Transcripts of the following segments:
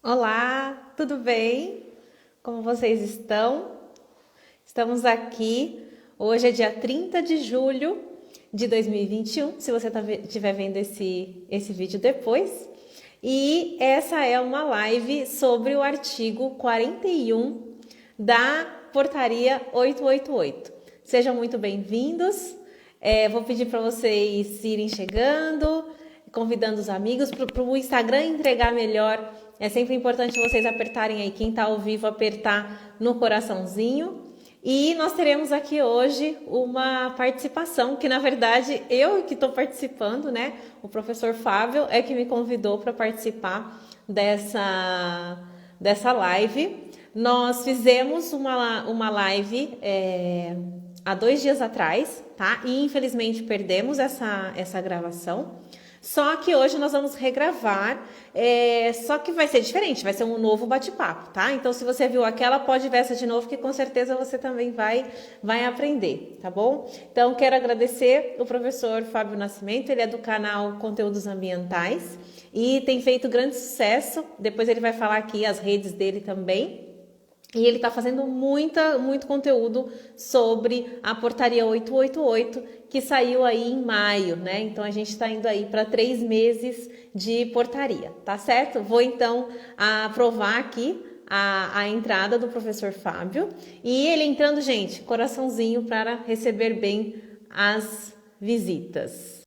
Olá, tudo bem? Como vocês estão? Estamos aqui. Hoje é dia 30 de julho de 2021, se você estiver vendo esse vídeo depois. E essa é uma live sobre o artigo 41 da Portaria 888. Sejam muito bem-vindos. Vou pedir para vocês irem chegando, convidando os amigos para o Instagram entregar melhor. É sempre importante vocês apertarem aí, quem está ao vivo, apertar no coraçãozinho. E nós teremos aqui hoje uma participação, que na verdade eu que estou participando, né? O professor Fábio é que me convidou para participar dessa live. Nós fizemos uma live há 2 dias atrás, tá? E infelizmente perdemos essa gravação. Só que hoje nós vamos regravar, só que vai ser diferente, vai ser um novo bate-papo, tá? Então, se você viu aquela, pode ver essa de novo, que com certeza você também vai aprender, tá bom? Então, quero agradecer o professor Fábio Nascimento, ele é do canal Conteúdos Ambientais e tem feito grande sucesso. Depois ele vai falar aqui as redes dele também. E ele está fazendo muito conteúdo sobre a portaria 888, que saiu aí em maio, né? Então a gente está indo aí para 3 meses de portaria, tá certo? Vou então aprovar aqui a entrada do professor Fábio. E ele entrando, gente, coraçãozinho para receber bem as visitas.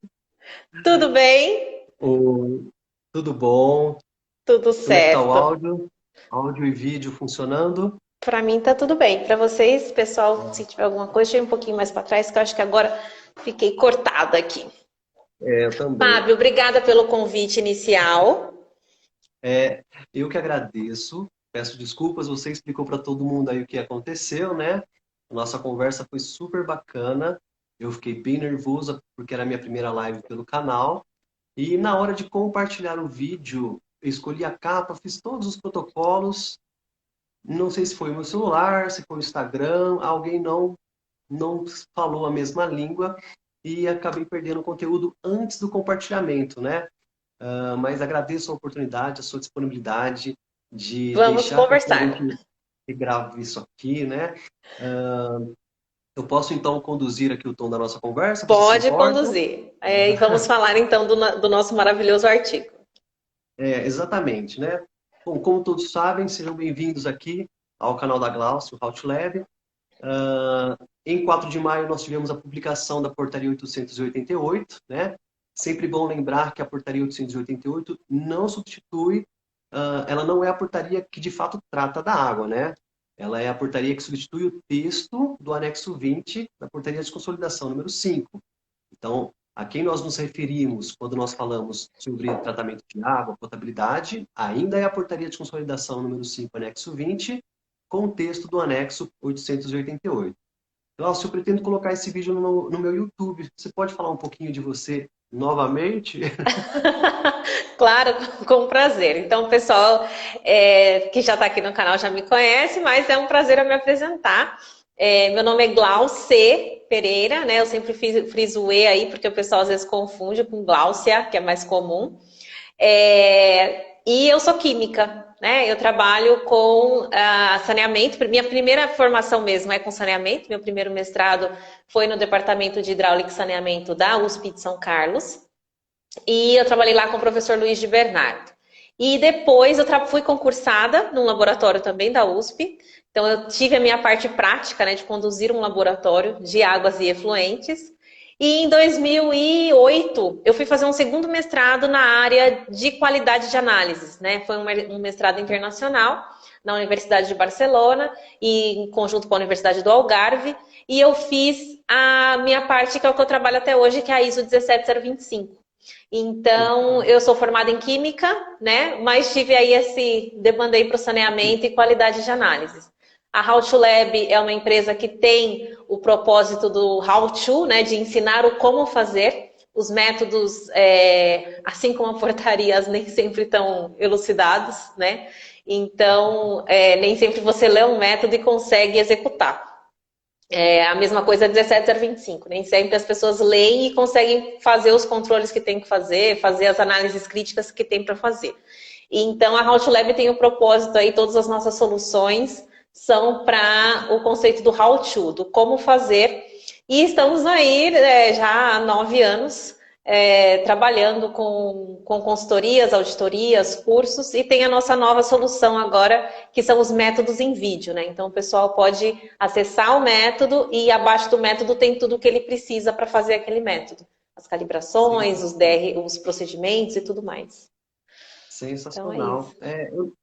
Tudo bem? Oi, tudo bom? Tudo Como é que tá o certo. áudio? Áudio e vídeo funcionando? Para mim tá tudo bem. Para vocês, pessoal, se tiver alguma coisa, deixa eu ir um pouquinho mais para trás, que eu acho que agora fiquei cortada aqui. Eu também. Fábio, obrigada pelo convite inicial. É, eu que agradeço. Peço desculpas, você explicou para todo mundo aí o que aconteceu, né? A nossa conversa foi super bacana. Eu fiquei bem nervosa porque era a minha primeira live pelo canal. E na hora de compartilhar o vídeo, eu escolhi a capa, fiz todos os protocolos. Não sei se foi o meu celular, se foi o Instagram, alguém não falou a mesma língua e acabei perdendo o conteúdo antes do compartilhamento, né? Mas agradeço a oportunidade, a sua disponibilidade de Vamos deixar para que a conversar. gente grave isso aqui, né? Eu posso então conduzir aqui o tom da nossa conversa, você se Pode importa? conduzir. E vamos falar então do nosso maravilhoso artigo. Exatamente, né? Bom, como todos sabem, sejam bem-vindos aqui ao canal da Glaucio, How to Lab. Em 4 de maio, nós tivemos a publicação da Portaria 888, né? Sempre bom lembrar que a Portaria 888 não substitui, ela não é a portaria que de fato trata da água, né? Ela é a portaria que substitui o texto do anexo 20 da Portaria de Consolidação número 5. Então, a quem nós nos referimos quando nós falamos sobre tratamento de água, potabilidade, ainda é a Portaria de Consolidação número 5, anexo 20, com o texto do anexo 888. Glaucio, eu pretendo colocar esse vídeo no meu YouTube. Você pode falar um pouquinho de você novamente? Claro, com prazer. Então, o pessoal que já está aqui no canal já me conhece, mas é um prazer eu me apresentar. Meu nome é Glauce Pereira, né? Eu sempre friso o E aí, porque o pessoal às vezes confunde com Gláucia, que é mais comum. E eu sou química, né? Eu trabalho com saneamento. Minha primeira formação mesmo é com saneamento. Meu primeiro mestrado foi no Departamento de Hidráulica e Saneamento da USP de São Carlos. E eu trabalhei lá com o professor Luiz de Bernardo. E depois eu fui concursada num laboratório também da USP. Então eu tive a minha parte prática, né, de conduzir um laboratório de águas e efluentes. E em 2008 eu fui fazer um segundo mestrado na área de qualidade de análises, né? Foi um mestrado internacional na Universidade de Barcelona e em conjunto com a Universidade do Algarve. E eu fiz a minha parte, que é o que eu trabalho até hoje, que é a ISO 17025. Então, eu sou formada em química, né? Mas tive aí demandei para o saneamento e qualidade de análise. A How to Lab é uma empresa que tem o propósito do How to, né? De ensinar o como fazer. Os métodos, assim como a portaria, nem sempre estão elucidados, né? Então, nem sempre você lê um método e consegue executar. A mesma coisa 17/025. Nem sempre as pessoas leem e conseguem fazer os controles que tem que fazer as análises críticas que tem para fazer. Então, a HowToLab tem o propósito aí, todas as nossas soluções são para o conceito do how to, do como fazer. E estamos aí já há 9 anos trabalhando com consultorias, auditorias, cursos, e tem a nossa nova solução agora, que são os métodos em vídeo, né? Então o pessoal pode acessar o método e abaixo do método tem tudo o que ele precisa para fazer aquele método. As calibrações, os procedimentos e tudo mais. Então é Sensacional. isso.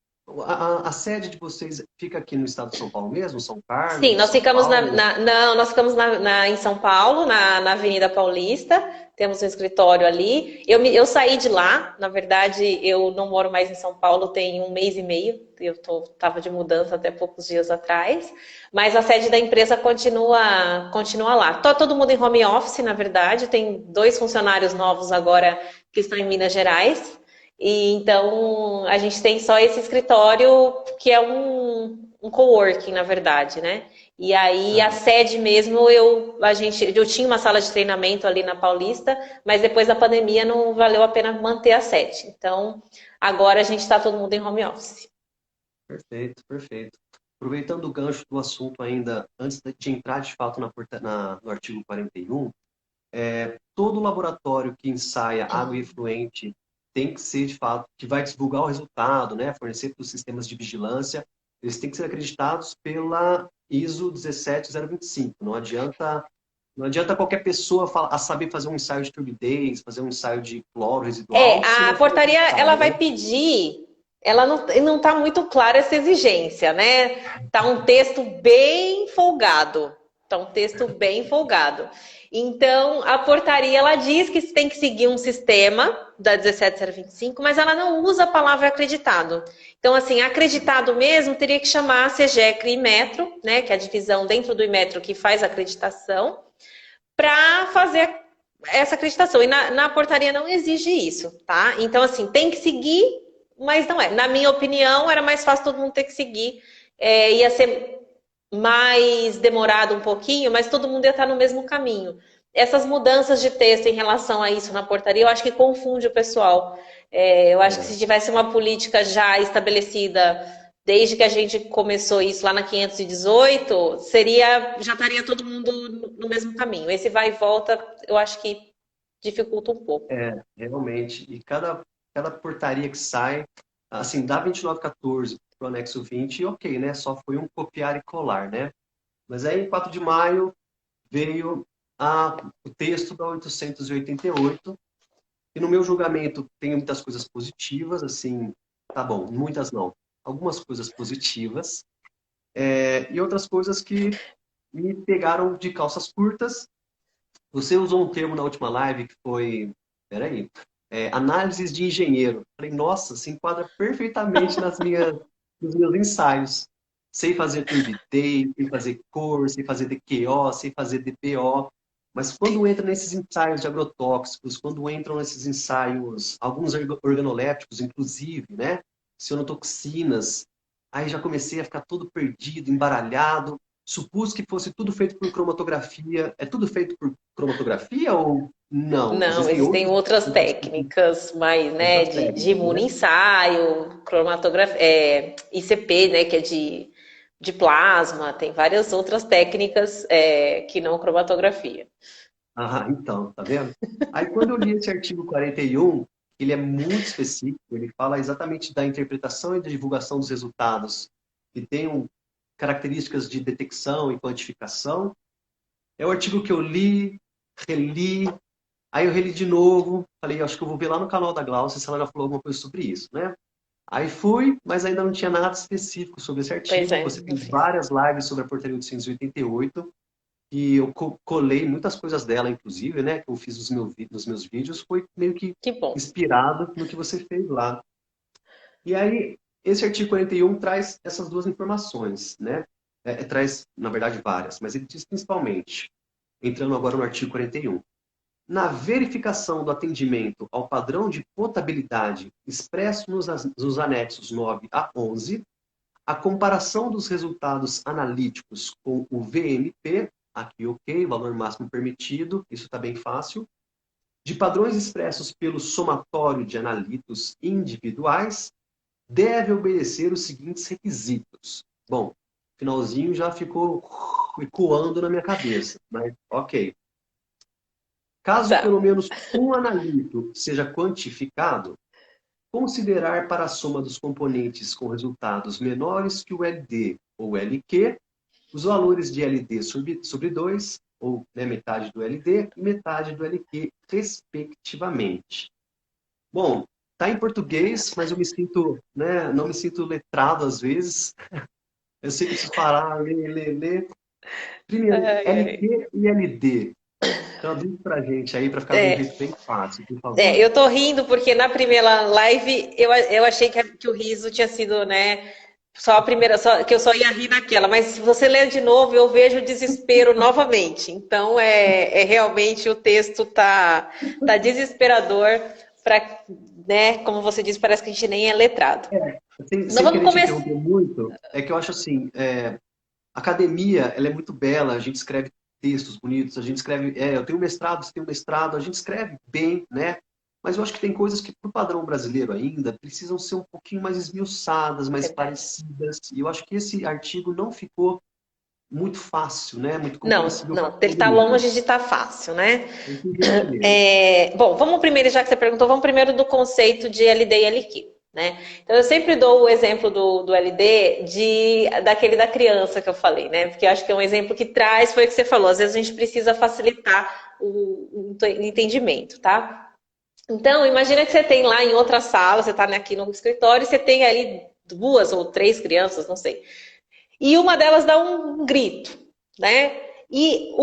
A sede de vocês fica aqui no estado de São Paulo mesmo? São Sim, Carlos, nós São ficamos Paulo? não, nós ficamos em São Paulo, na Avenida Paulista, temos um escritório ali. Eu saí de lá, na verdade, eu não moro mais em São Paulo, tem 1 mês e meio, eu estava de mudança até poucos dias atrás, mas a sede da empresa continua lá. Tá todo mundo em home office, na verdade, tem 2 funcionários novos agora que estão em Minas Gerais, e então a gente tem só esse escritório que é um coworking, na verdade, né? E aí a Ah, sede mesmo, eu tinha uma sala de treinamento ali na Paulista, mas depois da pandemia não valeu a pena manter a sede. Então, agora a gente está todo mundo em home office. perfeito, perfeito. Aproveitando o gancho do assunto ainda, antes de entrar de fato no artigo 41, todo laboratório que ensaia água efluente tem que ser, de fato, que vai divulgar o resultado, né, fornecer para os sistemas de vigilância, eles têm que ser acreditados pela ISO 17025. Não adianta qualquer pessoa saber fazer um ensaio de turbidez, fazer um ensaio de cloro residual, se A não for portaria, ela acreditado, vai né? pedir, ela não está muito clara essa exigência, né? Tá um texto bem folgado. Tá um texto bem folgado. Então, a portaria, ela diz que tem que seguir um sistema da 17025, mas ela não usa a palavra acreditado. Então, assim, acreditado mesmo teria que chamar SEGECRE e Metro, né? Que é a divisão dentro do Imetro que faz a acreditação, para fazer essa acreditação. E na portaria não exige isso, tá? Então, assim, tem que seguir, mas não é. Na minha opinião, era mais fácil todo mundo ter que seguir. Ia ser mais demorado um pouquinho, mas todo mundo ia estar no mesmo caminho. Essas mudanças de texto em relação a isso na portaria, eu acho que confunde o pessoal. Eu acho que É, se tivesse uma política já estabelecida desde que a gente começou isso lá na 518, já estaria todo mundo no mesmo caminho. Esse vai e volta, eu acho que dificulta um pouco. realmente. E cada portaria que sai, assim, da 2914 para o anexo 20, ok, né? Só foi um copiar e colar, né? Mas aí, em 4 de maio, veio o texto da 888, e no meu julgamento tem muitas coisas positivas, assim, tá bom, muitas não, algumas coisas positivas, e outras coisas que me pegaram de calças curtas. Você usou um termo na última live que foi, peraí, análises de engenheiro. Falei, nossa, se enquadra perfeitamente nos meus ensaios. Sei fazer turbidez, sei fazer cor, sei fazer DQO, sei fazer DPO. Mas quando entra nesses ensaios de agrotóxicos, quando entram nesses ensaios, alguns organolépticos, inclusive, né? Cianotoxinas, aí já comecei a ficar todo perdido, embaralhado. Supus que fosse tudo feito por cromatografia. É tudo feito por cromatografia ou não? Não, Existem existem outras outros técnicas, mais, né, outras de técnicas, né? imunoensaio, cromatografia, ICP, né, que é de plasma, tem várias outras técnicas que não cromatografia. Ah, então, tá vendo? Aí quando eu li esse artigo 41, ele é muito específico, ele fala exatamente da interpretação e da divulgação dos resultados, que tem características de detecção e quantificação. É o artigo que eu li, reli, aí eu reli de novo, falei, acho que eu vou ver lá no canal da Glaucia se ela já falou alguma coisa sobre isso, né? Aí fui, mas ainda não tinha nada específico sobre esse Pois artigo. é, Você não tem fiz. várias lives sobre a Portaria 888, e eu colei muitas coisas dela, inclusive, né? Que eu fiz nos meus vídeos, foi meio que Que bom. inspirado no que você fez lá. E aí, esse artigo 41 traz essas duas informações, né? Traz, na verdade, várias, mas ele diz principalmente, entrando agora no artigo 41. Na verificação do atendimento ao padrão de potabilidade expresso nos anexos 9 a 11, a comparação dos resultados analíticos com o VMP, aqui ok, valor máximo permitido, isso está bem fácil, de padrões expressos pelo somatório de analitos individuais deve obedecer os seguintes requisitos. Bom, finalzinho já ficou ecoando na minha cabeça, mas ok. Caso Tá. pelo menos um analito seja quantificado, considerar para a soma dos componentes com resultados menores que o LD ou LQ, os valores de LD sobre 2, ou né, metade do LD e metade do LQ, respectivamente. Bom, tá em português, mas eu me sinto, né, não me sinto letrado às vezes. Eu sempre preciso parar, ler. Primeiro, Ai, ai. LQ e LD. Traduz para a gente aí para ficar de um jeito É, bem fácil, por favor. eu tô rindo porque na primeira live eu achei que o riso tinha sido, né? Só a primeira, que eu só ia rir naquela, mas se você ler de novo, eu vejo o desespero novamente. Então, realmente o texto tá desesperador para, né? Como você disse, parece que a gente nem é letrado. Então, Sem vamos querer te começar. interromper muito, é que eu acho assim, academia, ela é muito bela, a gente escreve textos bonitos, a gente escreve, eu tenho mestrado, você tem um mestrado, a gente escreve bem, né? Mas eu acho que tem coisas que, por padrão brasileiro ainda, precisam ser um pouquinho mais esmiuçadas, mais Verdade. parecidas. E eu acho que esse artigo não ficou muito fácil, né? Muito Não, compreensível para não, ele todo está mundo. longe de estar fácil, né? Eu entendi primeiro. Bom, vamos primeiro, já que você perguntou, vamos primeiro do conceito de LD e LQ, né? Então, eu sempre dou o exemplo do LD daquele da criança que eu falei, né? Porque eu acho que é um exemplo que traz, foi o que você falou, às vezes a gente precisa facilitar o entendimento, tá? Então, imagina que você tem lá em outra sala, você está aqui no escritório, e você tem ali duas ou três crianças, não sei. E uma delas dá um grito, né? E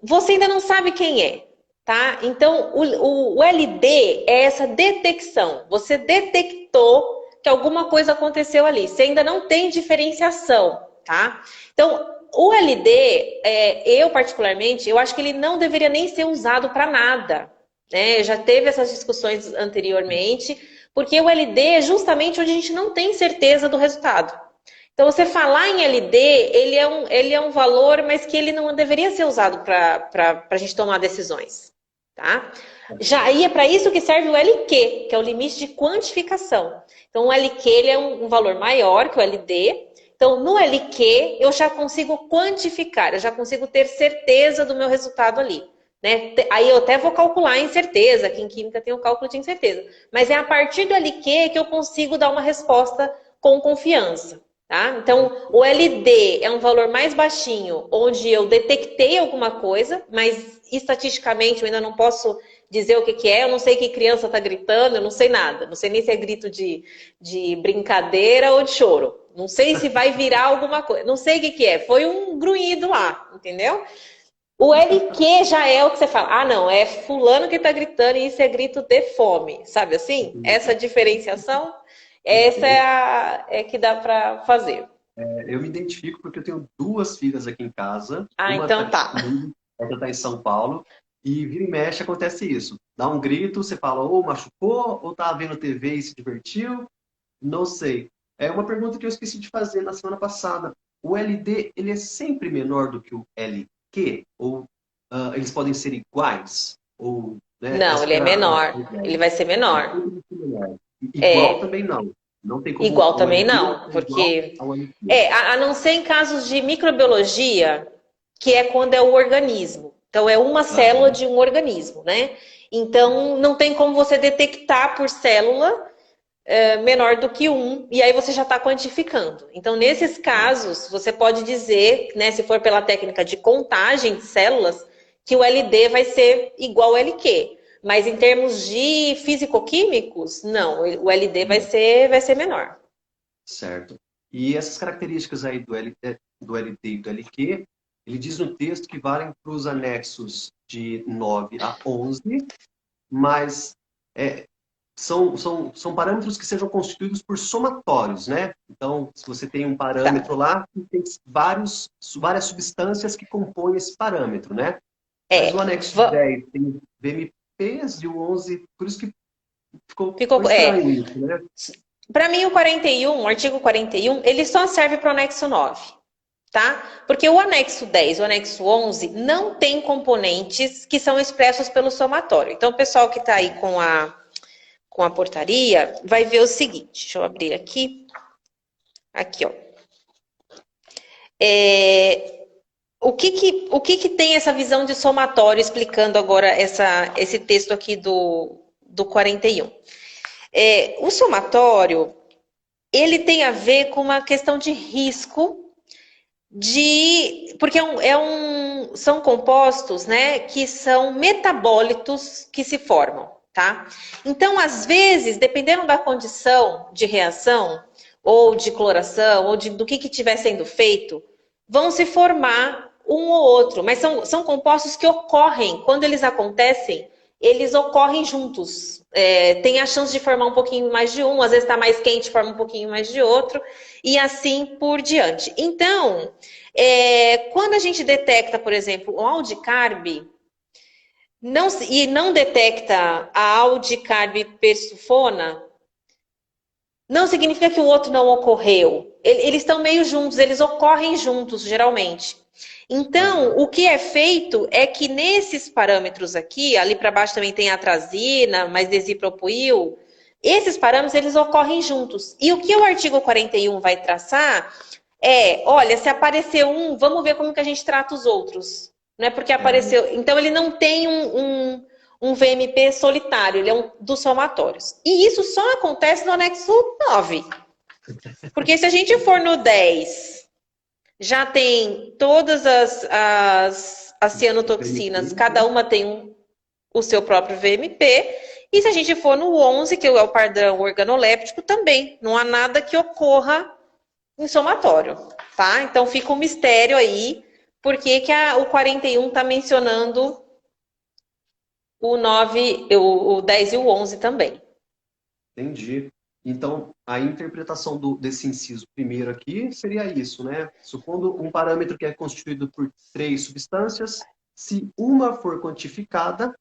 você ainda não sabe quem é, tá? Então, o LD é essa detecção. Você detectou que alguma coisa aconteceu ali. Você ainda não tem diferenciação, tá? Então, o LD, eu particularmente, eu acho que ele não deveria nem ser usado para nada, né? Já teve essas discussões anteriormente, porque o LD é justamente onde a gente não tem certeza do resultado. Então, você falar em LD, ele é um valor, mas que ele não deveria ser usado para a gente tomar decisões, tá? Já aí é para isso que serve o LQ, que é o limite de quantificação. Então, o LQ ele é um valor maior que o LD. Então, no LQ, eu já consigo quantificar, eu já consigo ter certeza do meu resultado ali. Né? Aí eu até vou calcular a incerteza, que em química tem o cálculo de incerteza. Mas é a partir do LQ que eu consigo dar uma resposta com confiança. Tá? Então, o LD é um valor mais baixinho, onde eu detectei alguma coisa, mas estatisticamente eu ainda não posso dizer o que é, eu não sei que criança está gritando, eu não sei nada. Não sei nem se é grito de brincadeira ou de choro. Não sei se vai virar alguma coisa. Não sei o que é. Foi um grunhido lá, entendeu? O LQ já é o que você fala. Ah, não, é fulano que está gritando e isso é grito de fome. Sabe assim? Essa diferenciação, essa é que dá para fazer. Eu me identifico porque eu tenho duas filhas aqui em casa. Ah, Uma está então aqui tá. comigo, outra está em São Paulo. E vira e mexe acontece isso. Dá um grito, você fala, ou machucou, ou tá vendo TV e se divertiu. Não sei. É uma pergunta que eu esqueci de fazer na semana passada. O LD, ele é sempre menor do que o LQ? Ou eles podem ser iguais? Ou, né, Não, essa ele que é era a menor. Ele ideia. vai ser Ele menor. sempre vai ser menor. Igual É, também não. Não tem como igual o também LQ não, ser igual porque ao LQ. a não ser em casos de microbiologia, que é quando é o organismo. Então é uma célula Aham. de um organismo, né? Então não tem como você detectar por célula menor do que um, e aí você já está quantificando. Então, nesses casos, você pode dizer, né, se for pela técnica de contagem de células, que o LD vai ser igual ao LQ. Mas em termos de físico-químicos, não, o LD vai ser menor. Certo. E essas características aí do LD e do LQ, ele diz no texto que valem para os anexos de 9 a 11, mas é, são parâmetros que sejam constituídos por somatórios, né? Então, se você tem um Tá. parâmetro lá, tem várias substâncias que compõem esse parâmetro, né? Mas o É, anexo 10 tem VMPs e o 11, por isso que ficou ficou, estranho isso, né? para mim o 41, o artigo 41, ele só serve para o anexo 9. Tá? Porque o anexo 10, o anexo 11 não tem componentes que são expressos pelo somatório. Então, o pessoal que está aí com a portaria, vai ver o seguinte. Deixa eu abrir aqui. Aqui, ó. O que tem essa visão de somatório, explicando agora esse texto aqui do 41? O somatório, ele tem a ver com uma questão de risco, porque são compostos, né, que são metabólitos que se formam, tá? Então, às vezes, dependendo da condição de reação, ou de cloração, ou do que estiver sendo feito, vão se formar um ou outro, mas são compostos que ocorrem, quando eles acontecem, eles ocorrem juntos. Tem a chance de formar um pouquinho mais de um, às vezes está mais quente, forma um pouquinho mais de outro, e assim por diante. Então, quando a gente detecta, por exemplo, o aldicarb, e não detecta a aldicarb-persulfona, não significa que o outro não ocorreu. Eles estão meio juntos, eles ocorrem juntos, geralmente. Então, o que é feito é que nesses parâmetros aqui, ali para baixo também tem a atrazina, mais desipropuil, esses parâmetros, eles ocorrem juntos. E o que o artigo 41 vai traçar olha, se apareceu um, vamos ver como que a gente trata os outros. Não é porque apareceu... Então, ele não tem um VMP solitário, ele é dos somatórios. E isso só acontece no anexo 9. Porque se a gente for no 10, já tem todas as cianotoxinas, cada uma tem o seu próprio VMP. E se a gente for no 11, que é o padrão organoléptico, também. Não há nada que ocorra em somatório, tá? Então fica um mistério aí, porque o 41 está mencionando o 9, o 10 e o 11 também. Entendi. Então, a interpretação desse inciso primeiro aqui seria isso, né? Supondo um parâmetro que é constituído por 3 substâncias, se uma for quantificada,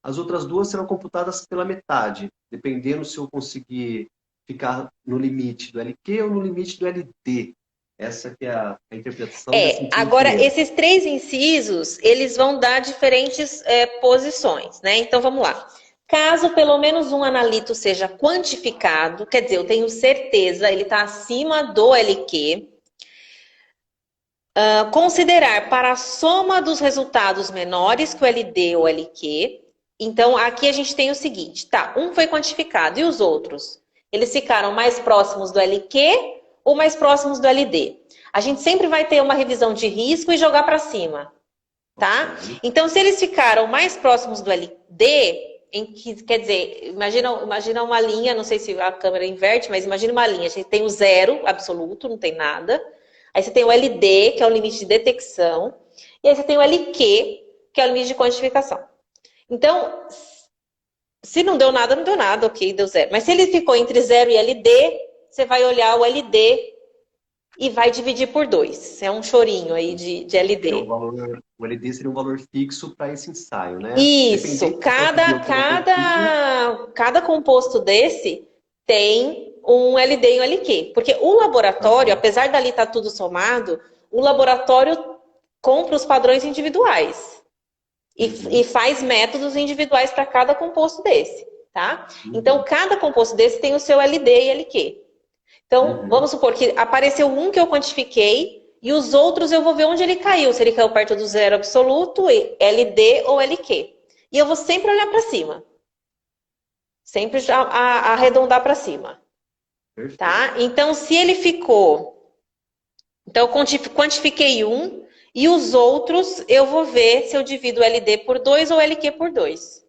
as outras 2 serão computadas pela metade, dependendo se eu conseguir ficar no limite do LQ ou no limite do LD. Essa que é a interpretação desse inciso agora, primeiro. Esses 3 incisos, eles vão dar diferentes posições, né? Então, vamos lá. Caso pelo menos um analito seja quantificado, quer dizer, eu tenho certeza, ele está acima do LQ, considerar para a soma dos resultados menores que o LD ou LQ. Então, aqui a gente tem o seguinte, tá, um foi quantificado, e os outros? Eles ficaram mais próximos do LQ ou mais próximos do LD? A gente sempre vai ter uma revisão de risco e jogar para cima, tá? Então, se eles ficaram mais próximos do LD, quer dizer, imagina uma linha, não sei se a câmera inverte, mas imagina uma linha, a gente tem o 0 absoluto, não tem nada. Aí você tem o LD, que é o limite de detecção, e aí você tem o LQ, que é o limite de quantificação. Então, se não deu nada, não deu nada, ok, deu 0. Mas se ele ficou entre 0 e LD, você vai olhar o LD e vai dividir por 2. É um chorinho aí de LD. O LD seria um valor fixo para esse ensaio, né? Isso, cada composto desse tem um LD e um LQ. Porque o laboratório, apesar dali estar tudo somado, o laboratório compra os padrões individuais. E faz métodos individuais para cada composto desse, tá? Então, cada composto desse tem o seu LD e LQ. Então, vamos supor que apareceu um que eu quantifiquei e os outros eu vou ver onde ele caiu. Se ele caiu perto do 0 absoluto, LD ou LQ. E eu vou sempre olhar para cima. Sempre arredondar para cima. Tá? Então, se ele ficou... Então, eu quantifiquei um e os outros eu vou ver se eu divido o LD por 2 ou LQ por 2.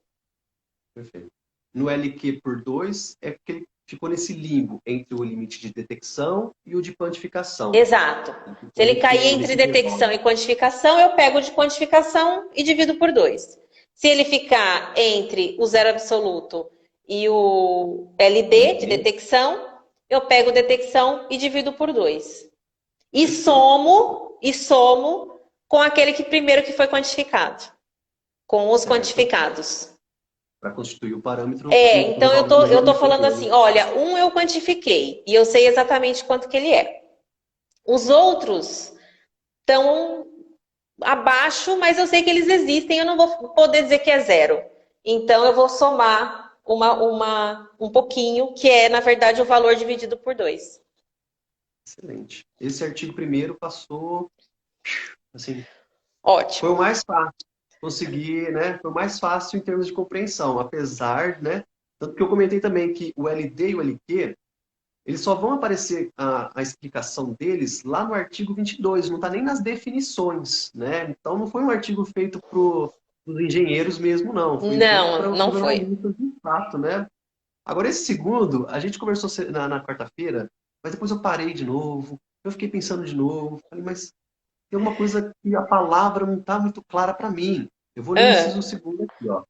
Perfeito. No LQ por 2 é porque ele ficou nesse limbo entre o limite de detecção e o de quantificação. Exato. Se ele cair entre detecção e quantificação, eu pego o de quantificação e divido por 2. Se ele ficar entre o 0 absoluto e o LD de detecção, eu pego detecção e divido por 2. E somo com aquele primeiro que foi quantificado. Com os quantificados. Para constituir o parâmetro. Então eu tô falando assim, olha, um eu quantifiquei e eu sei exatamente quanto que ele é. Os outros estão abaixo, mas eu sei que eles existem, eu não vou poder dizer que é 0. Então eu vou somar um pouquinho, que é, na verdade, o valor dividido por 2. Excelente. Esse artigo primeiro passou, assim, foi Ótimo. o mais fácil. Conseguir, né? Foi o mais fácil em termos de compreensão, apesar, né? Tanto que eu comentei também que o LD e o LQ, eles só vão aparecer a explicação deles lá no artigo 22, não está nem nas definições, né? Então não foi um artigo feito para os engenheiros mesmo, não. Foi feito Não, para os não foi. analistas de fato, né? Agora, esse segundo, a gente conversou na quarta-feira, mas depois eu parei de novo, eu fiquei pensando de novo, falei, mas tem uma coisa que a palavra não está muito clara para mim. Eu vou ler o inciso Ah, segundo aqui, ó.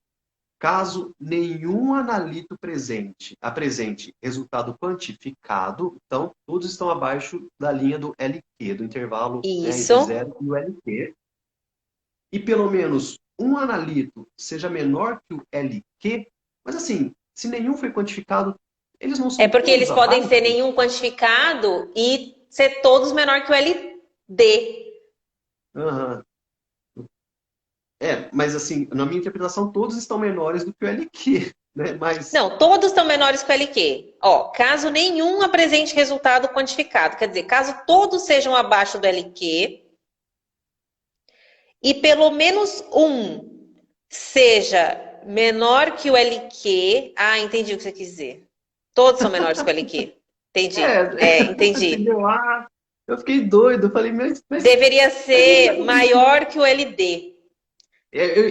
Caso nenhum analito apresente resultado quantificado, então todos estão abaixo da linha do LQ, do intervalo, né, entre isso. 0 e o LQ, e pelo menos um analito seja menor que o LQ, mas assim, se nenhum foi quantificado, eles não É são porque todos eles podem ser abaixo? nenhum quantificado e ser todos menor que o LD. Aham. É, mas assim, na minha interpretação, todos estão menores do que o LQ, né? Mas, Não, todos estão menores que o LQ. Ó, caso nenhum apresente resultado quantificado, quer dizer, caso todos sejam abaixo do LQ e pelo menos um seja menor que o LQ. Ah, entendi o que você quis dizer. Todos são menores que o LQ. é, Entendi. É, entendi. entendeu? Ah, eu fiquei doido, eu falei, Deveria mas não ser maior que o LD.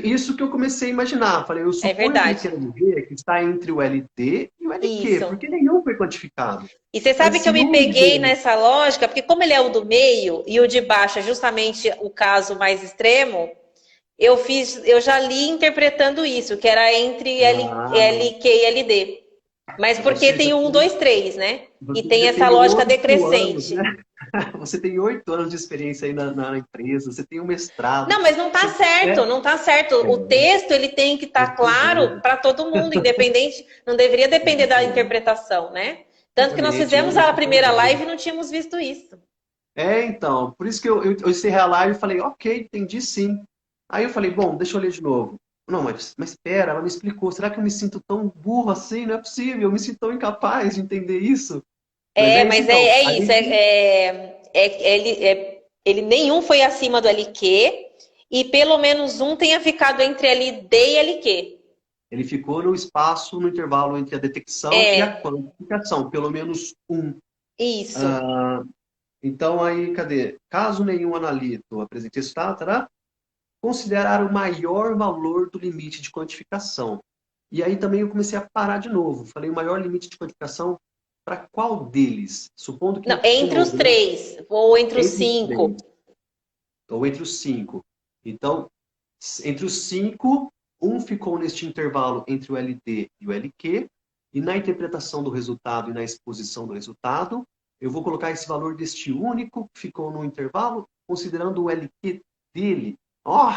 isso que eu comecei a imaginar. Falei, eu É suponho que ele verdade. queira dizer que está entre o LD e o LQ, Isso. porque nenhum foi quantificado. E você Mas sabe que eu se me um peguei LD, nessa lógica, porque como ele é o do meio e o de baixo é justamente o caso mais extremo, eu já li interpretando isso, que era entre ah, LQ e LD. Mas porque você já tem o 1, tem, 2, 3, né? E você tem já essa tem lógica 8 anos, decrescente. né? Você tem 8 anos de experiência aí na empresa, você tem um mestrado, Não, mas não tá você, certo, né? não tá certo. É, O texto ele tem que eu estar tô claro doido. para todo mundo, independente, não deveria depender da Exatamente. interpretação, né? Tanto que nós Exatamente. fizemos Eu a primeira concordo. live e não tínhamos visto isso. Então, por isso que eu encerrei a live e falei, ok, entendi sim. Aí eu falei, bom, deixa eu ler de novo. Não, mas espera, ela me explicou. Será que eu me sinto tão burro assim? Não é possível, eu me sinto tão incapaz de entender isso. Mas É, é isso mas então. é A isso. gente, Ele nenhum foi acima do LQ e pelo menos um tenha ficado entre LD e LQ. ele ficou no espaço, no intervalo entre a detecção e a É, quantificação, pelo menos um. isso. Ah, então aí, cadê? Caso nenhum analito apresente resultado, tará, considerar o maior valor do limite de quantificação. E aí também eu comecei a parar de novo. Falei, o maior limite de quantificação para qual deles? Supondo Não, que, de entre os novo, né? três, ou entre os Entre os cinco. três, ou entre os cinco. Então, entre os cinco, um ficou neste intervalo entre o LD e o LQ, e na interpretação do resultado e na exposição do resultado, eu vou colocar esse valor deste único que ficou no intervalo, considerando o LQ dele. Ó,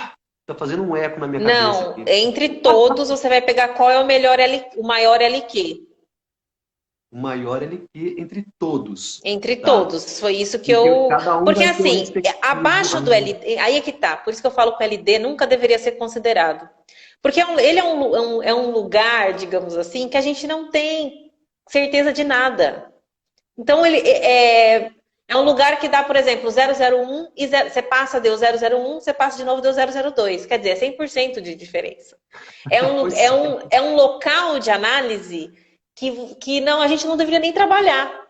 tá fazendo um eco na minha cabeça Não, aqui. entre todos você vai pegar qual é o melhor o maior LQ. O maior LQ entre todos, Entre tá? todos. Foi isso que Porque eu. cada um Porque vai ter o assim, respectivo. abaixo do LD, aí é que tá. Por isso que eu falo que o LD nunca deveria ser considerado. Porque ele é um lugar, digamos assim, que a gente não tem certeza de nada. Então ele é um lugar que dá, por exemplo, 001 e você passa, deu 001, você passa de novo, deu 002. Quer dizer, é 100% de diferença. Pois é. É um local de análise que não, a gente não deveria nem trabalhar.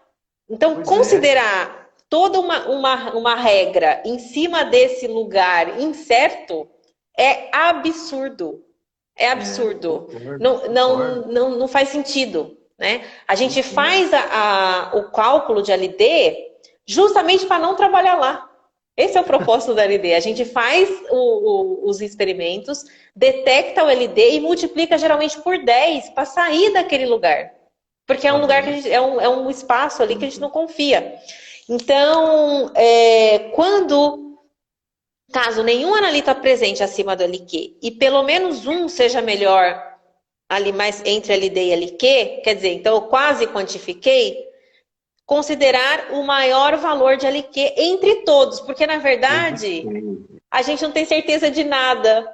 Então, Pois é. considerar toda uma regra em cima desse lugar incerto é absurdo. É absurdo. Concordo, concordo. Não faz sentido. Né? A gente Concordo. faz o cálculo de LD justamente para não trabalhar lá. Esse é o propósito da LD. A gente faz os experimentos, detecta o LD e multiplica geralmente por 10 para sair daquele lugar. Porque é um lugar que Aham. é um espaço ali que a gente não confia. Então, caso nenhum analita presente acima do LQ e pelo menos um seja melhor ali mais entre LD e LQ, quer dizer, então eu quase quantifiquei, considerar o maior valor de LQ entre todos, porque na Entre verdade todos. a gente não tem certeza de nada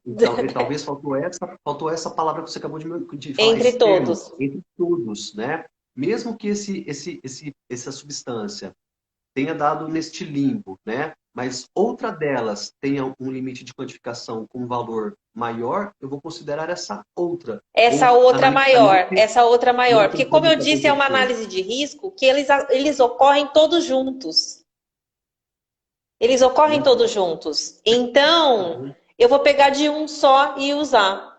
Então, e talvez faltou essa palavra que você acabou de falar, Entre esse termo, todos. entre todos, né? Mesmo que essa substância tenha dado neste limbo, né? Mas outra delas tenha um limite de quantificação com um valor maior, eu vou considerar essa outra, ou analiticamente Essa outra não maior, porque tem como como eu isso disse, é uma acontecer. análise de risco que eles ocorrem todos juntos. Eles ocorrem todos juntos. Então, Uhum. eu vou pegar de um só e usar,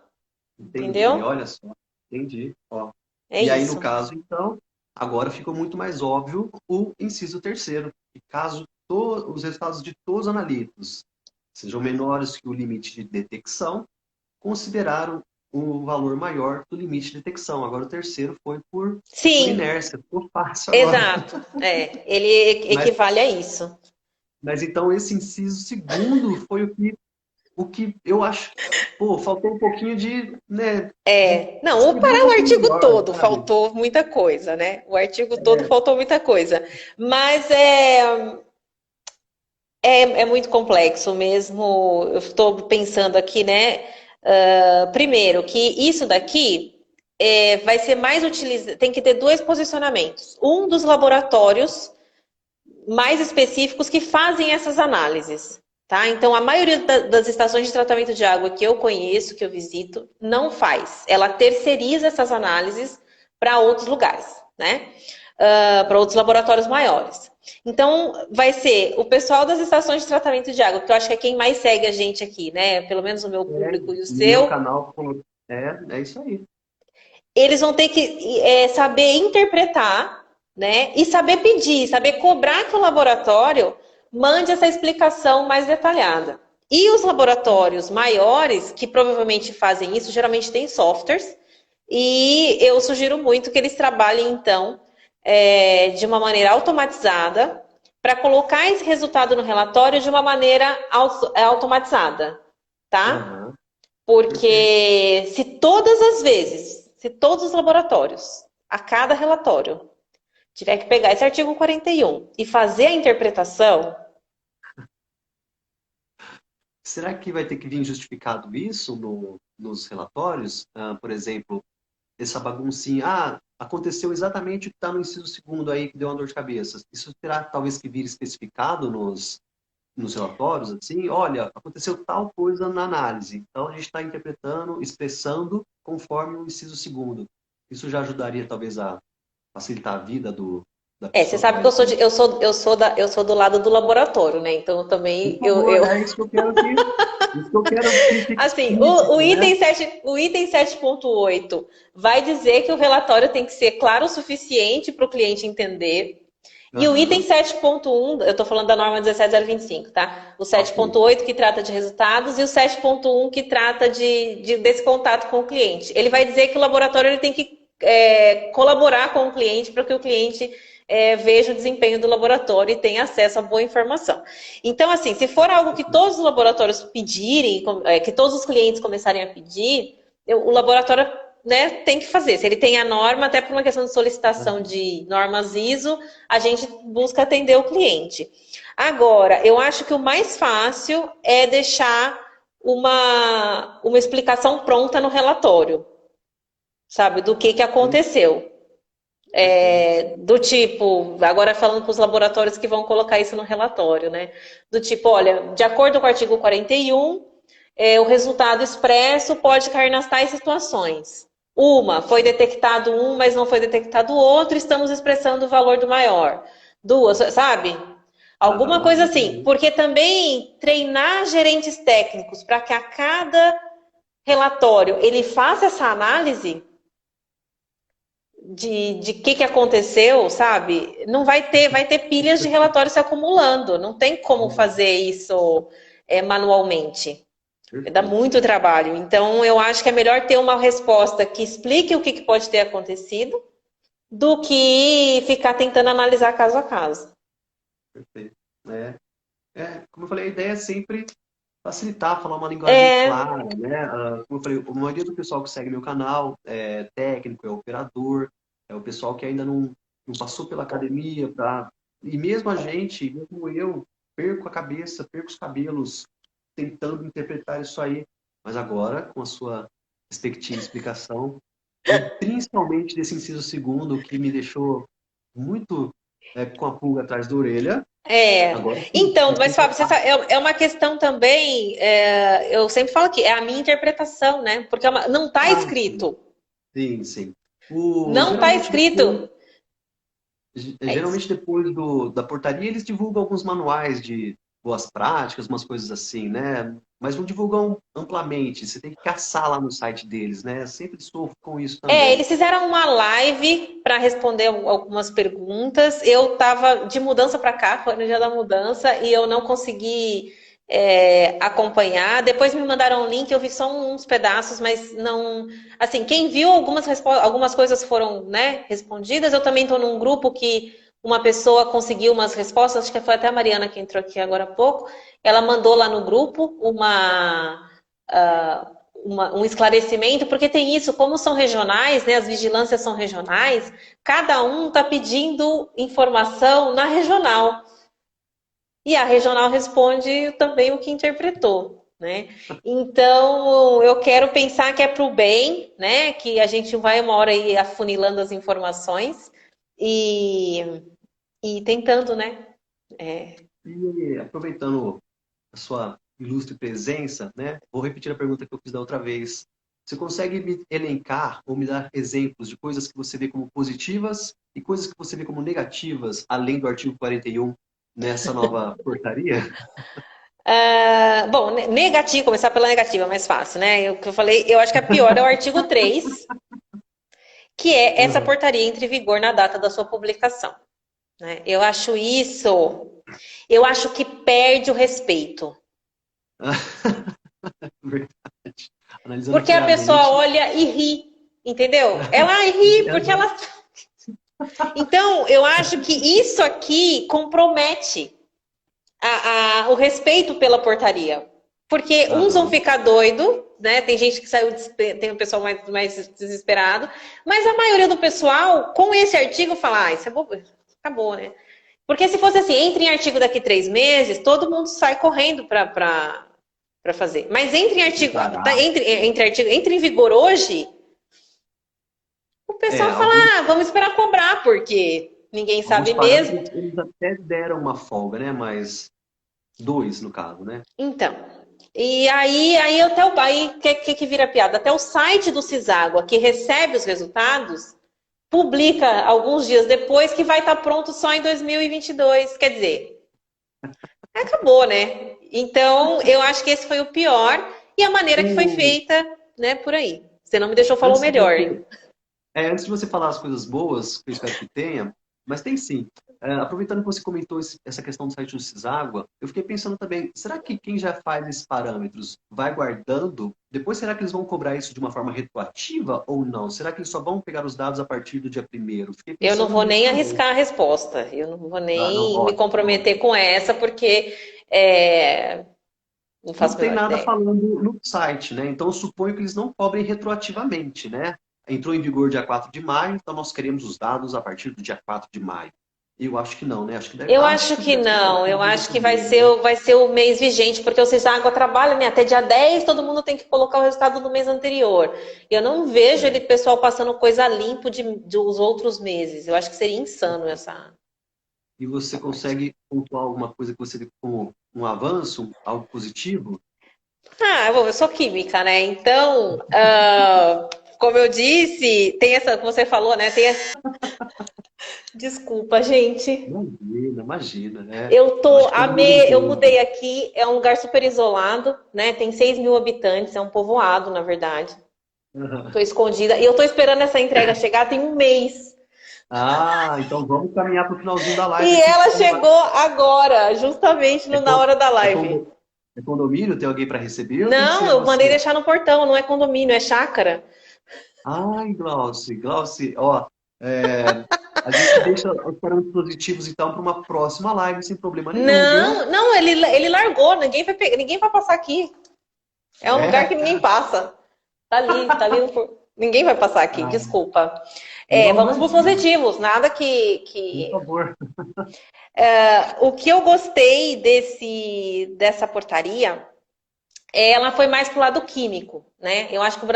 Entendi, entendeu? olha só, entendi. Ó. É E aí, no isso. caso, então, agora ficou muito mais óbvio o inciso terceiro, que caso os resultados de todos os analitos sejam menores que o limite de detecção, consideraram o valor maior do limite de detecção. Agora o terceiro foi por Sim, inércia, ficou fácil agora. exato. Ele Mas, equivale a isso. mas então esse inciso segundo foi o que eu acho, pô, faltou um pouquinho de Não, escrever um para o pouquinho artigo melhor, todo sabe? faltou muita coisa, né? O artigo todo faltou muita coisa. Mas é muito complexo mesmo. Eu estou pensando aqui, né? Primeiro, que isso daqui vai ser mais utilizado. Tem que ter dois posicionamentos. Um dos laboratórios mais específicos que fazem essas análises. Tá? Então, a maioria das estações de tratamento de água que eu conheço, que eu visito, não faz. Ela terceiriza essas análises para outros lugares, né? Para outros laboratórios maiores. Então, vai ser o pessoal das estações de tratamento de água, que eu acho que é quem mais segue a gente aqui, né? Pelo menos o meu público e o No meu seu, canal, é isso aí. eles vão ter que saber interpretar, né? E saber pedir, saber cobrar que o laboratório mande essa explicação mais detalhada. E os laboratórios maiores, que provavelmente fazem isso, geralmente têm softwares, e eu sugiro muito que eles trabalhem, então, de uma maneira automatizada, para colocar esse resultado no relatório de uma maneira automatizada, tá? Aham, perfeito. Porque se todas as vezes, se todos os laboratórios, a cada relatório, tiver que pegar esse artigo 41 e fazer a interpretação, Será que vai ter que vir justificado isso nos relatórios? Por exemplo, essa baguncinha, aconteceu exatamente o que está no inciso segundo aí, que deu uma dor de cabeça. Isso terá talvez que vir especificado nos relatórios, assim, olha, aconteceu tal coisa na análise. Então a gente está interpretando, expressando conforme o inciso segundo. Isso já ajudaria talvez a facilitar a vida da você pessoa que sabe vai que ler. eu sou do lado do laboratório, né? Então eu Por também favor, é isso que eu quero isso que eu quero que fique assim, explícito, né? o item 7.8 vai dizer que o relatório tem que ser claro o suficiente para o cliente entender. E o item Aham, 7.1, eu estou falando da norma 17025, tá? O ok. 7.8 que trata de resultados e o 7.1 que trata desse contato com o cliente. Ele vai dizer que o laboratório ele tem que colaborar com o cliente para que o cliente veja o desempenho do laboratório e tenha acesso à boa informação. Então, assim, se for algo que todos os laboratórios pedirem, que todos os clientes começarem a pedir, o laboratório, né, tem que fazer. Se ele tem a norma, até por uma questão de solicitação Aham. de normas ISO, a gente busca atender o cliente. Agora, eu acho que o mais fácil é deixar uma explicação pronta no relatório, sabe, do que Sim, aconteceu. perfeito. Do tipo, agora falando para os laboratórios que vão colocar isso no relatório, né? Do tipo, olha, de acordo com o artigo 41, o resultado expresso pode cair nas tais situações. Uma, foi detectado um, mas não foi detectado o outro, estamos expressando o valor do maior. Duas, sabe? Alguma Aham, coisa assim. entendi. Porque também treinar gerentes técnicos para que a cada relatório ele faça essa análise de que aconteceu, sabe? Não vai ter pilhas de relatórios se acumulando. Não tem como Uhum, fazer isso manualmente. Dá perfeito. muito trabalho. Então, eu acho que é melhor ter uma resposta que explique o que pode ter acontecido do que ficar tentando analisar caso a caso. Perfeito. Como eu falei, a ideia é sempre facilitar, falar uma linguagem É, clara, né? Como eu falei, a maioria do pessoal que segue meu canal é técnico, é operador, é o pessoal que ainda não passou pela academia, e mesmo a gente, mesmo eu, perco a cabeça, perco os cabelos tentando interpretar isso aí. Mas agora, com a sua respectiva explicação, e principalmente desse inciso segundo, que me deixou muito com a pulga atrás da orelha, agora sim, Então, eu mas tenho que... Fábio, é uma questão também, eu sempre falo que é a minha interpretação, né? Porque não está Ah, sim, escrito. sim, sim. Não está Geralmente depois, escrito. É isso. geralmente depois da portaria eles divulgam alguns manuais de boas práticas, umas coisas assim, né? Mas não divulgam amplamente. Você tem que caçar lá no site deles, né? Sempre sofro com isso também. Eles fizeram uma live para responder algumas perguntas. Eu estava de mudança para cá, foi no dia da mudança, e eu não consegui acompanhar. Depois me mandaram um link, eu vi só uns pedaços, mas não. Assim, quem viu algumas coisas foram, né, respondidas. Eu também estou num grupo que uma pessoa conseguiu umas respostas, acho que foi até a Mariana que entrou aqui agora há pouco. Ela mandou lá no grupo um esclarecimento, porque tem isso, como são regionais, né, as vigilâncias são regionais, cada um está pedindo informação na regional. E a regional responde também o que interpretou, né? Então, eu quero pensar que é para o bem, né? Que a gente vai uma hora aí afunilando as informações e, e tentando, né? E aproveitando a sua ilustre presença, né? Vou repetir a pergunta que eu fiz da outra vez. Você consegue me elencar ou me dar exemplos de coisas que você vê como positivas e coisas que você vê como negativas, além do artigo 41, nessa nova portaria? Bom, negativo, começar pela negativa é mais fácil, né? O que eu falei, eu acho que a pior é o artigo 3, que é essa Uhum. portaria entre em vigor na data da sua publicação, né? Eu acho que perde o respeito. Verdade. Analisando Porque a pessoa friamente. olha e ri, entendeu? Ela ri porque ela. Então, eu acho que isso aqui compromete o respeito pela portaria. Porque uns vão Aham. ficar doido, né? Tem gente que saiu, tem um pessoal mais desesperado, mas a maioria do pessoal, com esse artigo, fala, isso é bobo, acabou, né? Porque se fosse assim, entre em artigo daqui 3 meses, todo mundo sai correndo para fazer. Mas entre em artigo, Preparar. entre em vigor hoje, o pessoal fala, Alguns, vamos esperar cobrar, porque ninguém alguns sabe mesmo. parágrafos eles até deram uma folga, né? Mas dois, no caso, né? Então, e aí até aí que vira piada? Até o site do Ciságua, que recebe os resultados, publica alguns dias depois que vai estar pronto só em 2022. Quer dizer, acabou, né? Então, eu acho que esse foi o pior e a maneira que foi O, feita, né, por aí. Você não me deixou falar o antes de melhor, hein? você antes de você falar as coisas boas, que eu espero que tenha, mas tem sim. Aproveitando que você comentou essa questão do site do Ciságua, eu fiquei pensando também, será que quem já faz esses parâmetros vai guardando? Depois, será que eles vão cobrar isso de uma forma retroativa ou não? Será que eles só vão pegar os dados a partir do dia primeiro? Fiquei Eu não pensando vou nisso nem também. arriscar a resposta. Eu não vou Ah, não, nem me ótimo, ótimo. comprometer com essa, porque não Não faço a tem menor nada ideia. falando no site, né? Então, eu suponho que eles não cobrem retroativamente, né? Entrou em vigor dia 4 de maio, então nós queremos os dados a partir do dia 4 de maio. Eu acho que não, né? Eu acho Acho que que deve ser não, eu colocado acho dessa que vai maneira, ser, né? vai ser o mês vigente, porque o Ciságua trabalha, né? Até dia 10 todo mundo tem que colocar o resultado do mês anterior. Eu não vejo ele É. pessoal passando coisa limpo dos outros meses. Eu acho que seria insano E você essa parte. consegue pontuar alguma coisa que você vê como um avanço, algo positivo? Bom, eu sou química, né? Então, como eu disse, tem essa que você falou, né? Desculpa, gente. Imagina, imagina, né? Eu Eu tô acho que todo mundo eu entende. mudei aqui, é um lugar super isolado, né? Tem 6.000 habitantes, é um povoado, na verdade. Tô escondida. E eu tô esperando essa entrega chegar tem um mês. Ah, então vamos caminhar para o finalzinho da live E aqui. ela chegou agora, justamente É, na hora da é, live. é condomínio? Tem alguém para receber ou tem que Não, ser eu mandei você? deixar no portão, não é condomínio, é chácara. Ai, Glauci, Glauci, ó, a gente deixa os parâmetros positivos então para uma próxima live sem problema nenhum, viu? Não, não, ele largou, ninguém vai pegar, ninguém vai passar aqui. É um lugar que É? ninguém passa. Tá ali ninguém vai passar aqui, Ah, desculpa. não, Vamos para os imagina, positivos, nada por favor. o que eu gostei dessa portaria ela foi mais para o lado químico, né? Eu acho que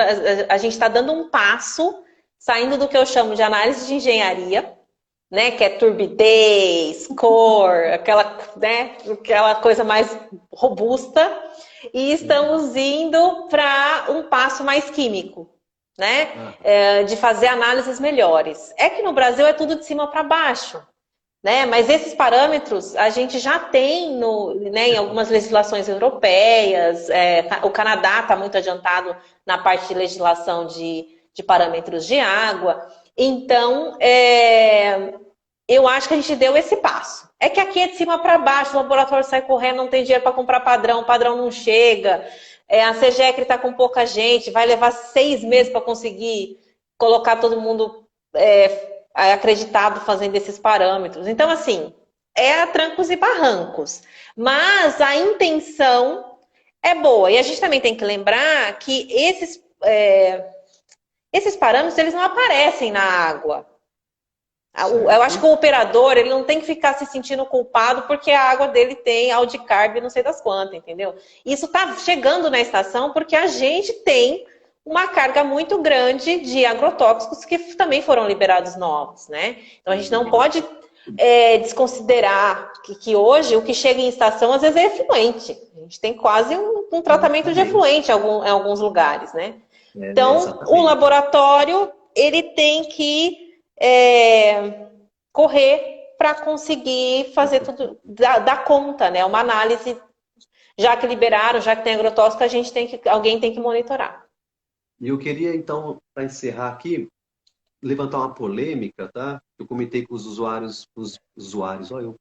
a gente está dando um passo, saindo do que eu chamo de análise de engenharia, né? Que é turbidez, cor, aquela coisa mais robusta, e estamos indo para um passo mais químico, né? De fazer análises melhores. É que no Brasil é tudo de cima para baixo. Né? Mas esses parâmetros a gente já tem em algumas legislações europeias. O Canadá está muito adiantado na parte de legislação de parâmetros de água. Então, eu acho que a gente deu esse passo. É que aqui é de cima para baixo, o laboratório sai correndo, não tem dinheiro para comprar padrão, o padrão não chega. A CGEC está com pouca gente, vai levar 6 meses para conseguir colocar todo mundo acreditado fazendo esses parâmetros. Então, assim, é a trancos e barrancos. Mas a intenção é boa. E a gente também tem que lembrar que esses parâmetros, eles não aparecem na água. Eu acho que o operador, ele não tem que ficar se sentindo culpado porque a água dele tem aldicarb não sei das quantas, entendeu? Isso está chegando na estação porque a gente tem uma carga muito grande de agrotóxicos que também foram liberados novos, né? Então a gente não pode desconsiderar que hoje o que chega em estação às vezes é efluente. A gente tem quase um tratamento de efluente em alguns lugares, né? Então o laboratório ele tem que correr para conseguir fazer tudo, dar conta, né? Uma análise, já que liberaram, já que tem agrotóxico, alguém tem que monitorar. E eu queria, então, para encerrar aqui, levantar uma polêmica, tá? Eu comentei com os usuários,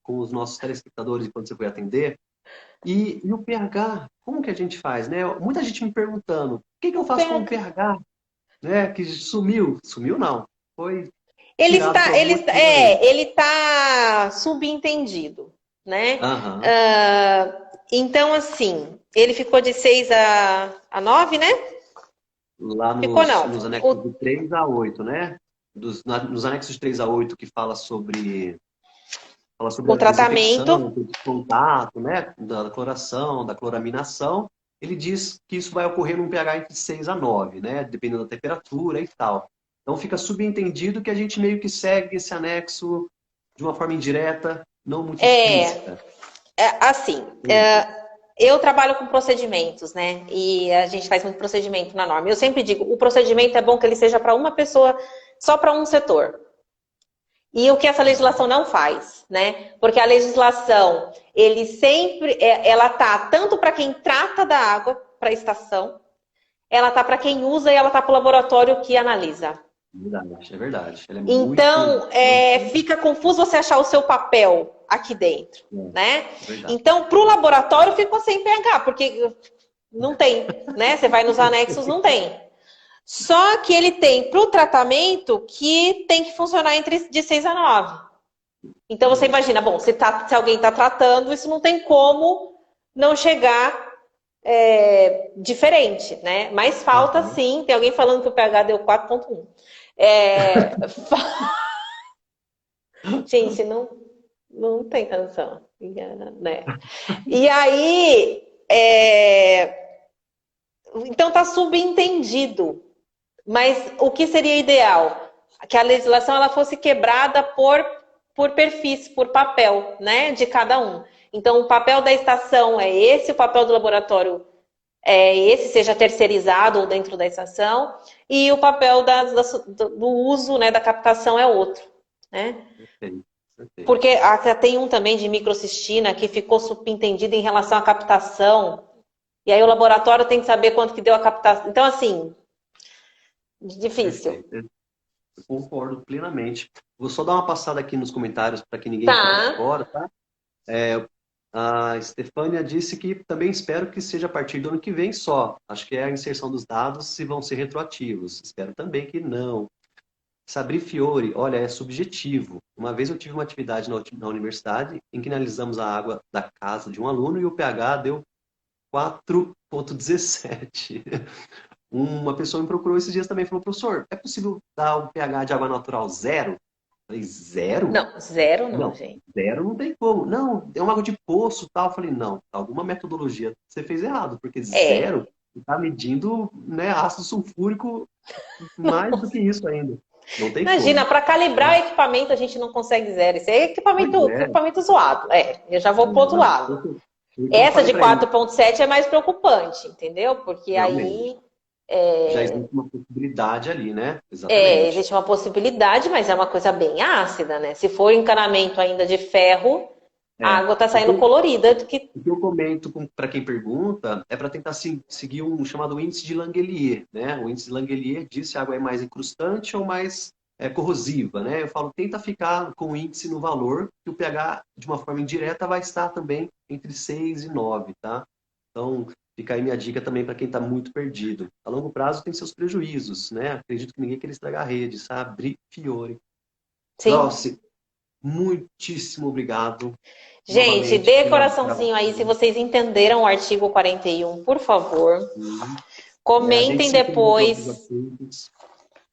com os nossos telespectadores quando você foi atender. E o pH, como que a gente faz, né? Muita gente me perguntando, o que eu faço com o pH? Né? Que sumiu. Sumiu não. Foi tirado por algum motivo aí. Ele está subentendido, né? Então, assim, ele ficou de 6 a 9, né? Lá nos anexos de 3 a 8, né? Nos anexos de 3 a 8 que fala sobre o tratamento, do contato, né? Da cloração, da cloraminação, ele diz que isso vai ocorrer num pH entre 6 a 9, né? Dependendo da temperatura e tal. Então fica subentendido que a gente meio que segue esse anexo de uma forma indireta, não muito explícita. Eu trabalho com procedimentos, né? E a gente faz muito procedimento na norma. Eu sempre digo, o procedimento é bom que ele seja para uma pessoa, só para um setor. E o que essa legislação não faz, né? Porque a legislação, ela tá tanto para quem trata da água para a estação, ela tá para quem usa e ela tá para o laboratório que analisa. Verdade, é verdade. Então, fica confuso você achar o seu papel aqui dentro, né? Então, para o laboratório ficou sem pH, porque não tem, né? Você vai nos anexos, não tem. Só que ele tem para o tratamento que tem que funcionar de 6 a 9. Então, você imagina, bom, se alguém está tratando, isso não tem como não chegar diferente, né? Mas falta sim, tem alguém falando que o pH deu 4,1. Gente, não tem canção, né? E aí, então tá subentendido. Mas o que seria ideal? Que a legislação ela fosse quebrada por perfis, por papel, né? De cada um. Então, o papel da estação é esse, o papel do laboratório é esse, seja terceirizado ou dentro da estação, e o papel do uso, né, da captação é outro, né? Porque tem um também de microcistina que ficou subentendido em relação à captação, e aí o laboratório tem que saber quanto que deu a captação. Então, assim, difícil. Eu concordo plenamente. Vou só dar uma passada aqui nos comentários para que ninguém fique fora, tá? A Stefânia disse que também espero que seja a partir do ano que vem só. Acho que é a inserção dos dados se vão ser retroativos. Espero também que não. Sabri Fiore, olha, é subjetivo. Uma vez eu tive uma atividade na universidade em que analisamos a água da casa de um aluno e o pH deu 4,17. Uma pessoa me procurou esses dias também e falou, professor, é possível dar um pH de água natural 0? Falei, zero? Não, zero não, Não, gente. zero não tem como. Não, é uma água de poço, tal. Eu falei, não, alguma metodologia você fez errado, porque zero É. está medindo, né, ácido sulfúrico mais do que isso ainda. Não tem Imagina, como. para calibrar o equipamento a gente não consegue zero. Isso é Pois equipamento, é. equipamento zoado. É, eu já vou pro outro Não, lado. foi o que eu Essa falei de para ele. 4,7 é mais preocupante, entendeu? Porque Realmente, aí já existe uma possibilidade ali, né? Exatamente. existe uma possibilidade, mas é uma coisa bem ácida, né? Se for encanamento ainda de ferro, a É. água tá saindo colorida do que. O que eu comento para quem pergunta é para tentar seguir um chamado índice de Langelier, né? O índice de Langelier diz se a água é mais incrustante ou mais corrosiva, né? Eu falo, tenta ficar com o índice no valor, que o pH, de uma forma indireta, vai estar também entre 6 e 9, tá? Então, fica aí minha dica também para quem está muito perdido. A longo prazo tem seus prejuízos, né? Acredito que ninguém quer estragar a rede, sabe? Fiore. Sim. Glauci, muitíssimo obrigado Gente, novamente dê pela coraçãozinho aí se gravação. vocês entenderam o artigo 41, por favor. Sim. A gente Comentem se entendeu com alguns depois, assuntos.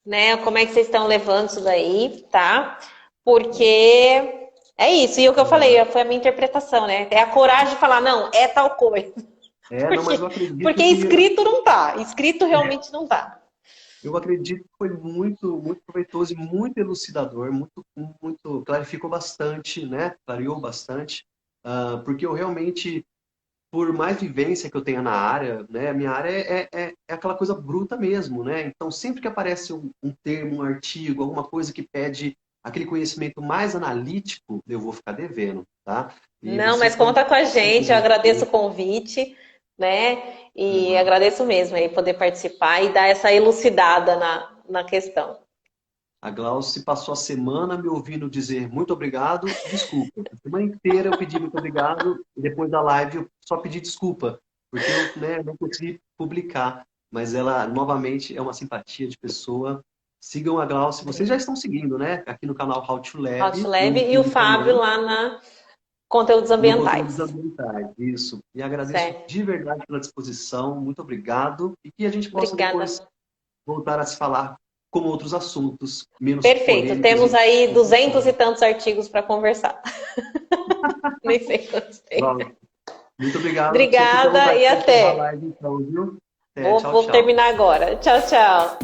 né, como é que vocês estão levando isso daí, tá? Porque é isso. E o que eu falei, foi a minha interpretação, né? É a coragem de falar, não, é tal coisa. Não, mas eu Porque acredito que escrito não tá. Escrito realmente não tá. foi muito, muito proveitoso e muito elucidador, muito clarificou bastante, né? Clareou bastante, porque eu realmente, por mais vivência que eu tenha na área, né? A minha área é aquela coisa bruta mesmo, né? Então, sempre que aparece um termo, um artigo, alguma coisa que pede aquele conhecimento mais analítico, eu vou ficar devendo, tá? E Não, vocês mas estão conta com a gente. Eu agradeço o sempre. convite, né? E agradeço mesmo aí poder participar e dar essa elucidada na questão. A Glauce passou a semana me ouvindo dizer muito obrigado, desculpa. A semana inteira eu pedi muito obrigado e depois da live eu só pedi desculpa, porque eu, né, não consegui publicar. Mas ela, novamente, é uma simpatia de pessoa. Sigam a Glauce. Vocês já estão seguindo, né? Aqui no canal How to Lab, no Hotlab e o YouTube Fábio também, lá na Conteúdos no Conteúdos Ambientais. Ambientais. Isso. E agradeço Certo. de verdade pela disposição. Muito obrigado. E que a gente possa depois Obrigada. voltar a se falar como outros assuntos, menos Perfeito. polêmicos Temos e aí 200 e complicados. tantos artigos para conversar. Nem sei quantos tem. Bom, muito obrigado. Você fica à Obrigada vontade e para encerrar a até. live, então, viu? Até, Vou, tchau, vou tchau. terminar agora. Tchau, tchau.